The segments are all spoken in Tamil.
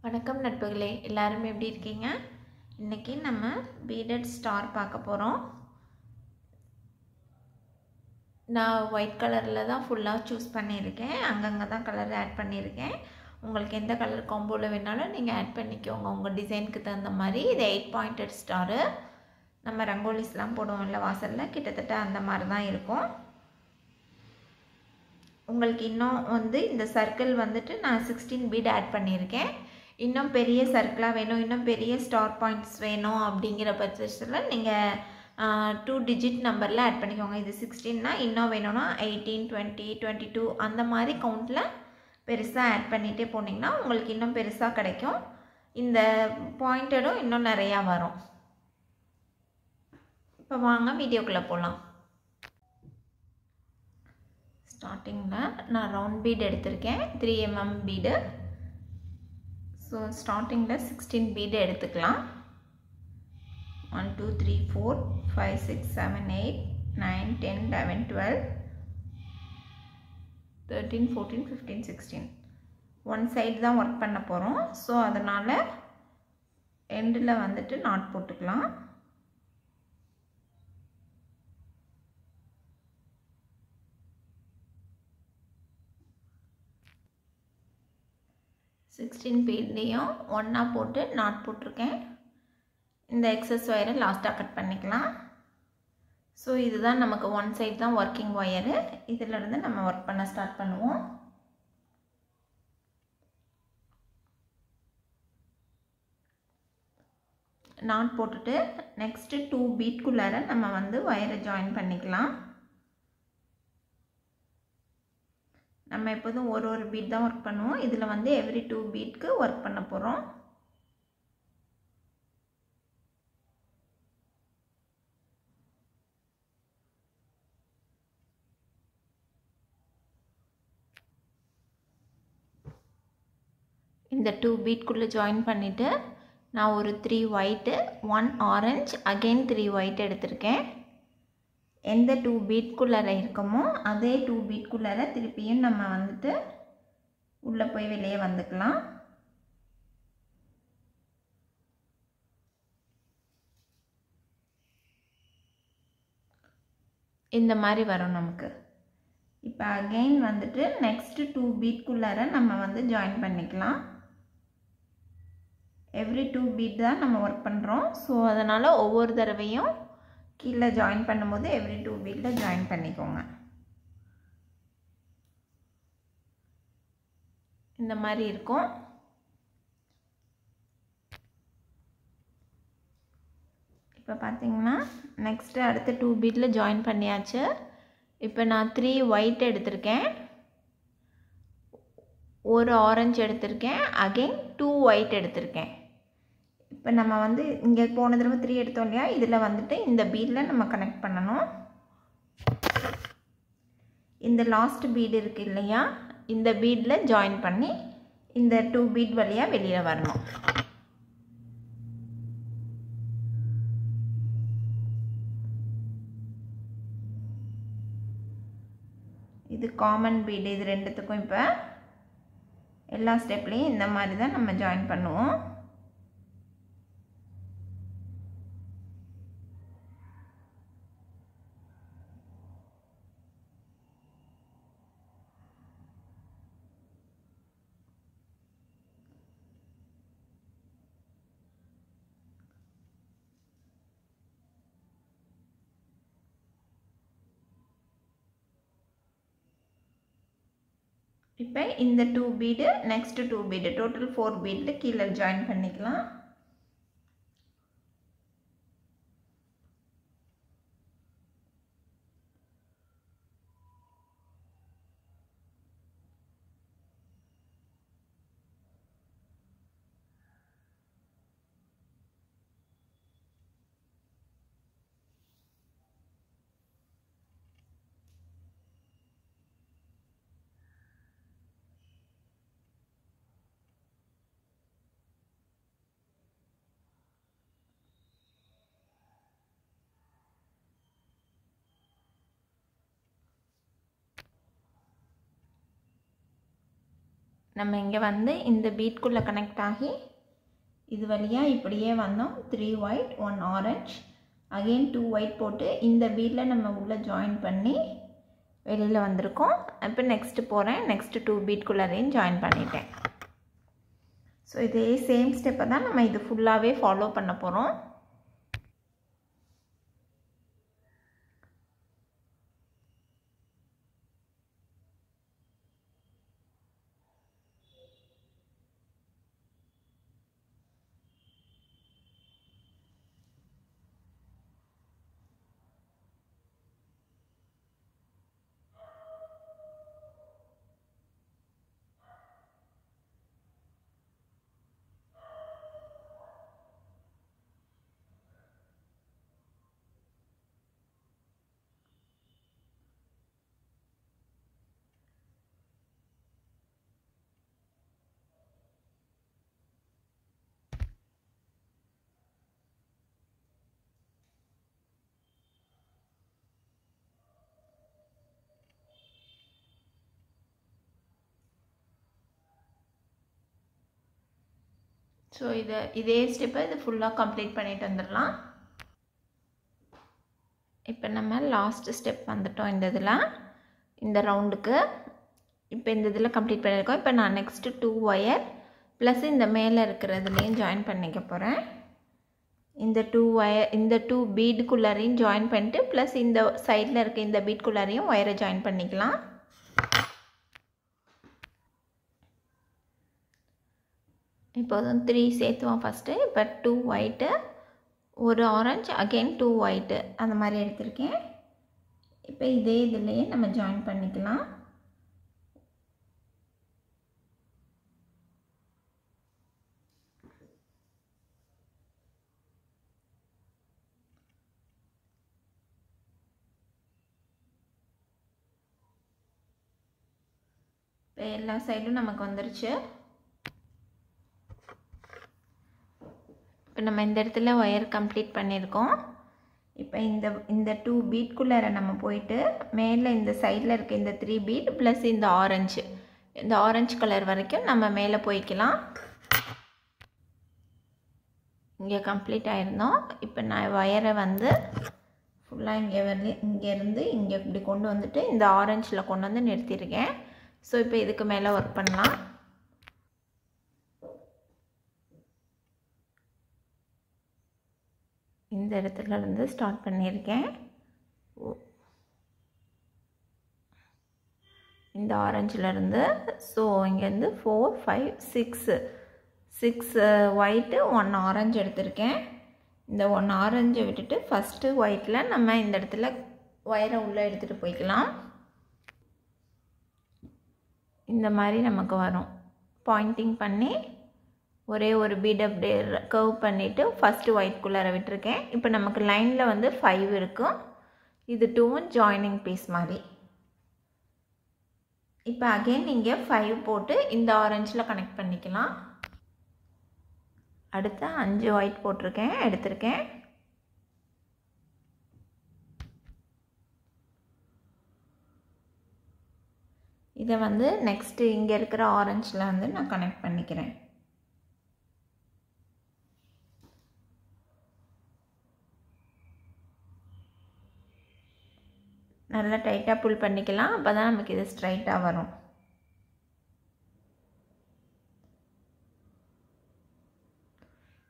வணக்கம் நட்புகளே, எல்லாரும் எப்படி இருக்கீங்க? இன்னைக்கு நம்ம பீடட் ஸ்டார் பார்க்க போகிறோம். நான் ஒயிட் கலரில் தான் ஃபுல்லாக சூஸ் பண்ணியிருக்கேன். அங்கங்கே தான் கலர் ஆட் பண்ணியிருக்கேன். உங்களுக்கு எந்த கலர் காம்போவில் வேணாலும் நீங்கள் ஆட் பண்ணிக்கோங்க உங்கள் டிசைனுக்கு தகுந்த மாதிரி. இது 8 பாயிண்டட் ஸ்டாரு. நம்ம ரங்கோலிஸ்லாம் போடுவோம்ல வாசலில், கிட்டத்தட்ட அந்த மாதிரி தான் இருக்கும். உங்களுக்கு இன்னும் இந்த சர்க்கிள் நான் 16 பீட் ஆட் பண்ணியிருக்கேன். இன்னும் பெரிய சர்க்கிளாக வேணும், இன்னும் பெரிய ஸ்டார் பாயிண்ட்ஸ் வேணும் அப்படிங்கிற பட்சத்தில் நீங்கள் 2 டிஜிட் நம்பரில் ஆட் பண்ணிக்கோங்க. இது 16னா இன்னும் வேணும்னா 18, 20, 22 அந்த மாதிரி கவுண்டில் பெருசாக ஆட் பண்ணிகிட்டே போனீங்கன்னா உங்களுக்கு இன்னும் பெருசாக கிடைக்கும். இந்த பாயிண்டடும் இன்னும் நிறையா வரும். இப்போ வாங்க வீடியோக்குள்ளே போகலாம். ஸ்டார்டிங்கில் நான் ரவுண்ட் பீட் எடுத்திருக்கேன், 3 mm பீடு. ஸோ ஸ்டார்டிங்கில் 16 பீடு எடுத்துக்கலாம். 1 2 3 4 5 6 7 8 9 10 11 12 13 14 15 16 ஒன் சைடு தான் ஒர்க் பண்ண போகிறோம். ஸோ அதனால் எண்டில் நாட் போட்டுக்கலாம். சிக்ஸ்டீன் பீட்லேயும் ஒன்றா போட்டு நாட் போட்டிருக்கேன். இந்த எக்ஸஸ் ஒயரை லாஸ்ட்டாக கட் பண்ணிக்கலாம். ஸோ இதுதான் நமக்கு ஒன் சைடு தான் ஒர்க்கிங் ஒயரு. இதிலிருந்து நம்ம ஒர்க் பண்ண ஸ்டார்ட் பண்ணுவோம். நாட் போட்டுட்டு நெக்ஸ்ட்டு 2 பீட்குள்ளார நம்ம ஒயரை ஜாயின் பண்ணிக்கலாம். நம்ம எப்போதும் ஒரு பீட் தான் ஒர்க் பண்ணுவோம். இதில் எவ்ரி 2 பீட்க்கு ஒர்க் பண்ண போகிறோம். இந்த 2 பீட்குள்ளே ஜாயின் பண்ணிவிட்டு நான் ஒரு 3 ஒயிட்டு 1 ஆரஞ்சு அகெயின் 3 ஒயிட் எடுத்திருக்கேன். எந்த 2 பீட்குள்ளார இருக்கமோ அதே 2 பீட்குள்ளார திருப்பியும் நம்ம உள்ளே போய் வெளியே வந்துக்கலாம். இந்த மாதிரி வரும் நமக்கு. இப்போ அகெயின் நெக்ஸ்ட்டு 2 பீட்குள்ளார நம்ம ஜாயின் பண்ணிக்கலாம். எவ்ரி 2 பீட் தான் நம்ம ஒர்க் பண்ணுறோம். ஸோ அதனால் ஒவ்வொரு தடவையும் கீழே ஜாயின் பண்ணும்போது எவ்ரி 2 பீட்டில் ஜாயின் பண்ணிக்கோங்க. இந்த மாதிரி இருக்கும். இப்போ பார்த்தீங்கன்னா நெக்ஸ்ட்டு அடுத்த 2 பீட்டில் ஜாயின் பண்ணியாச்சு. இப்போ நான் 3 ஒயிட் எடுத்திருக்கேன், ஒரு ஆரஞ்சு எடுத்திருக்கேன், அகெயின் 2 ஒயிட் எடுத்திருக்கேன். இப்போ நம்ம இங்கே போன தடவை 3 எடுத்தோம் இல்லையா, இதில் இந்த பீடில் நம்ம கனெக்ட் பண்ணணும். இந்த லாஸ்ட் பீடு இருக்குது இல்லையா, இந்த பீடில் ஜாயின் பண்ணி இந்த 2 பீட் வழியாக வெளியில் வரணும். இது காமன் பீடு. இது ரெண்டுத்துக்கும் இப்போ எல்லா ஸ்டெப்லேயும் இந்த மாதிரி தான் நம்ம ஜாயின் பண்ணுவோம். இப்போ இந்த 2 பீடு நெக்ஸ்ட் 2 பீடு டோட்டல் 4 பீடில் கீழே ஜாயின் பண்ணிக்கலாம். நம்ம இங்கே வந்து இந்த பீட்குள்ளே கனெக்ட் ஆகி இது வழியாக இப்படியே வந்தோம். 3 ஒயிட் 1 ஆரஞ்சு அகெயின் 2 ஒயிட் போட்டு இந்த பீடில் நம்ம உள்ளே ஜாயின் பண்ணி வெளியில் வந்திருக்கோம். இப்போ நெக்ஸ்ட்டு போகிறேன். நெக்ஸ்ட்டு 2 பீட்குள்ளரையும் ஜாயின் பண்ணிட்டேன். ஸோ இதே சேம் ஸ்டெப்பை தான் நம்ம இது ஃபுல்லாகவே ஃபாலோ பண்ண போகிறோம். ஸோ இதே ஸ்டெப்பை இது ஃபுல்லாக கம்ப்ளீட் பண்ணிட்டு வந்துடலாம். இப்போ நம்ம லாஸ்ட் ஸ்டெப் வந்துட்டோம் இந்த இதில், இந்த ரவுண்டுக்கு. இப்போ இந்த இதில் கம்ப்ளீட் பண்ணியிருக்கோம். இப்போ நான் நெக்ஸ்ட்டு 2 ஒயர் ப்ளஸ் இந்த மேலே இருக்கிறதுலேயும் ஜாயின் பண்ணிக்க போகிறேன். இந்த 2 ஒயர் இந்த 2 பீடுக்குள்ளாரையும் ஜாயின் பண்ணிட்டு ப்ளஸ் இந்த சைடில் இருக்க இந்த பீட்குள்ளாரையும் ஒயரை ஜாயின் பண்ணிக்கலாம். இப்போ 3 சேர்த்துவோம் ஃபஸ்ட்டு. இப்போ 2 ஒயிட்டு 1 ஆரஞ்சு அகெயின் 2 ஒயிட்டு அந்த மாதிரி எடுத்திருக்கேன். இப்போ இதே இதுலேயே நம்ம ஜாயின் பண்ணிக்கலாம். இப்போ எல்லா சைடும் நமக்கு வந்துருச்சு. இப்போ நம்ம இந்த இடத்துல ஒயர் கம்ப்ளீட் பண்ணியிருக்கோம். இப்போ இந்த 2 பீட்குள்ளார நம்ம போயிட்டு மேலே இந்த சைடில் இருக்க இந்த 3 பீட் ப்ளஸ் இந்த ஆரஞ்சு கலர் வரைக்கும் நம்ம மேலே போய்க்கலாம். இங்கே கம்ப்ளீட் ஆயிருந்தோம். இப்போ நான் ஒயரை வந்து ஃபுல்லாக இங்கேருந்து இங்கே இப்படி கொண்டு வந்துட்டு இந்த ஆரஞ்சில் கொண்டு வந்து நிறுத்தியிருக்கேன். ஸோ இப்போ இதுக்கு மேலே ஒர்க் பண்ணலாம். இந்த இடத்துல இருந்து ஸ்டார்ட் பண்ணியிருக்கேன். இந்த ஆரஞ்சிலேருந்து. ஸோ இங்கேருந்து 4 5 6 ஒயிட்டு 1 ஆரஞ்சு எடுத்திருக்கேன். இந்த 1 ஆரஞ்சை விட்டுட்டு ஃபஸ்ட்டு ஒயிட்டில் நம்ம இந்த இடத்துல ஒயரை உள்ளே எடுத்துகிட்டு போய்க்கலாம். இந்த மாதிரி நமக்கு வரும். பாயிண்டிங் பண்ணி ஒரே ஒரு பீட் அப்படியே கர்வ் பண்ணிவிட்டு ஃபஸ்ட்டு ஒயிட்குள்ளார விட்டுருக்கேன். இப்போ நமக்கு லைனில் வந்து 5 இருக்கும். இது 2ம் ஜாயினிங் பீஸ் மாதிரி. இப்போ அகெயின் நீங்கள் 5 போட்டு இந்த ஆரஞ்சில் கனெக்ட் பண்ணிக்கலாம். அடுத்து 5 ஒயிட் போட்டிருக்கேன் எடுத்திருக்கேன். இதை வந்து நெக்ஸ்ட்டு இங்கே இருக்கிற ஆரஞ்சில் வந்து நான் கனெக்ட் பண்ணிக்கிறேன். நல்லா டைட்டாக புல் பண்ணிக்கலாம். அப்போ தான் நமக்கு இது ஸ்ட்ரைட்டாக வரும்.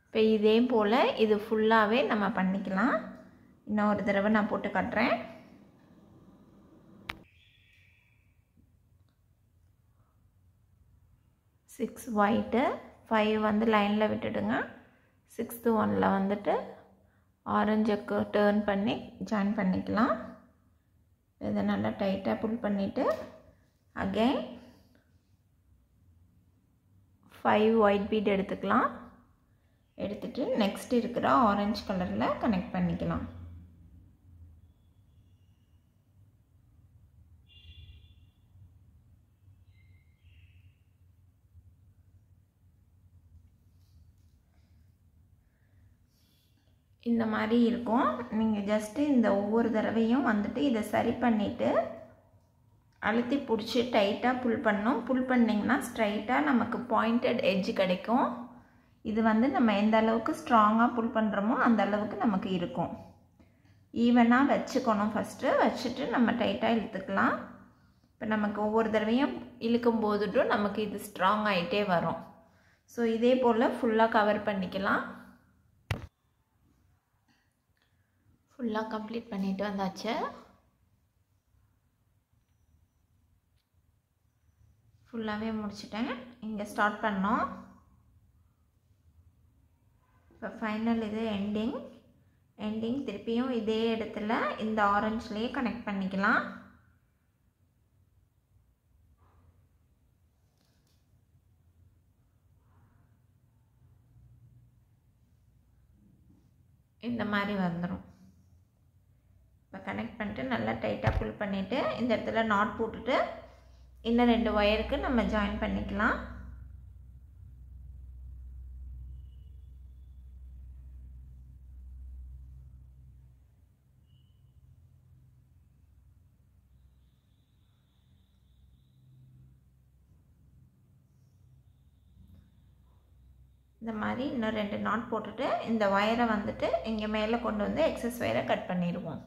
இப்போ இதே போல் இது ஃபுல்லாகவே நம்ம பண்ணிக்கலாம். இன்னொரு தடவை நான் போட்டு காட்டுறேன். சிக்ஸ் ஒயிட்டு 5 வந்து லைனில் விட்டுடுங்க. 6th ஒனில் வந்துட்டு ஆரஞ்சுக்கு டேர்ன் பண்ணி ஜாயின் பண்ணிக்கலாம். இதை நல்லா டைட்டாக புல் பண்ணிவிட்டு அகெயின் 5 ஒயிட் பீட் எடுத்துக்கலாம். எடுத்துகிட்டு நெக்ஸ்ட் இருக்கிற ஆரஞ்சு கலரில் கனெக்ட் பண்ணிக்கலாம். இந்த மாதிரி இருக்கும். நீங்கள் ஜஸ்ட்டு இந்த ஒவ்வொரு தடவையும் வந்துட்டு இதை சரி பண்ணிவிட்டு அழுத்தி பிடிச்சி டைட்டாக புல் பண்ணணும். புல் பண்ணிங்கன்னா ஸ்ட்ரைட்டாக நமக்கு பாயிண்டட் எட்ஜ் கிடைக்கும். இது வந்து நம்ம எந்த அளவுக்கு ஸ்ட்ராங்காக புல் பண்ணுறோமோ அந்த அளவுக்கு நமக்கு இருக்கும். ஈவனாக வச்சுக்கணும். ஃபஸ்ட்டு வச்சுட்டு நம்ம டைட்டாக இழுத்துக்கலாம். இப்போ நமக்கு ஒவ்வொரு தடவையும் இழுக்கும் போதுட்டும் நமக்கு இது ஸ்ட்ராங் ஆகிட்டே வரும். ஸோ இதே போல் ஃபுல்லாக கவர் பண்ணிக்கலாம். ஃபுல்லாக கம்ப்ளீட் பண்ணிட்டு வந்தாச்சு. ஃபுல்லாகவே முடிச்சிட்டேன். இங்கே ஸ்டார்ட் பண்ணோம். இப்போ ஃபைனல் இது எண்டிங் திருப்பியும் இதே இடத்துல இந்த ஆரஞ்சுலேயே கனெக்ட் பண்ணிக்கலாம். இந்த மாதிரி வந்துடும். இப்போ கனெக்ட் பண்ணிட்டு நல்லா டைட்டாக புல் பண்ணிவிட்டு இந்த இடத்துல நாட் போட்டுட்டு இன்னும் 2 ஒயருக்கு நம்ம ஜாயின் பண்ணிக்கலாம். இந்த மாதிரி இன்னும் 2 நாட் போட்டுட்டு இந்த ஒயரை வந்துட்டு இங்கே மேலே கொண்டு வந்து எக்ஸஸ் ஒயரை கட் பண்ணிடுவோம்.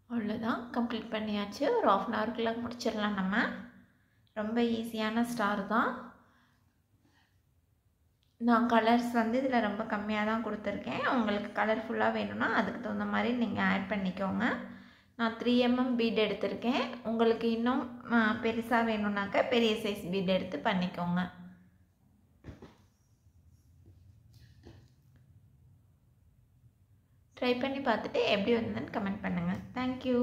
அவ்வளோதான், கம்ப்ளீட் பண்ணியாச்சு. ஒரு 1/2 அன் ஹவருக்குள்ளே முடிச்சிடலாம். நம்ம ரொம்ப ஈஸியான ஸ்டார் தான். நான் கலர்ஸ் வந்து இதில் ரொம்ப கம்மியாக தான் கொடுத்துருக்கேன். உங்களுக்கு கலர்ஃபுல்லாக வேணும்னா அதுக்கு தகுந்த மாதிரி நீங்கள் ஆட் பண்ணிக்கோங்க. நான் 3mm பீட் எடுத்திருக்கேன். உங்களுக்கு இன்னும் பெருசாக வேணும்னாக்கா பெரிய சைஸ் பீட் எடுத்து பண்ணிக்கோங்க. ட்ரை பண்ணி பார்த்துட்டு எப்படி வந்ததுன்னு கமெண்ட் பண்ணுங்கள். தேங்க்யூ.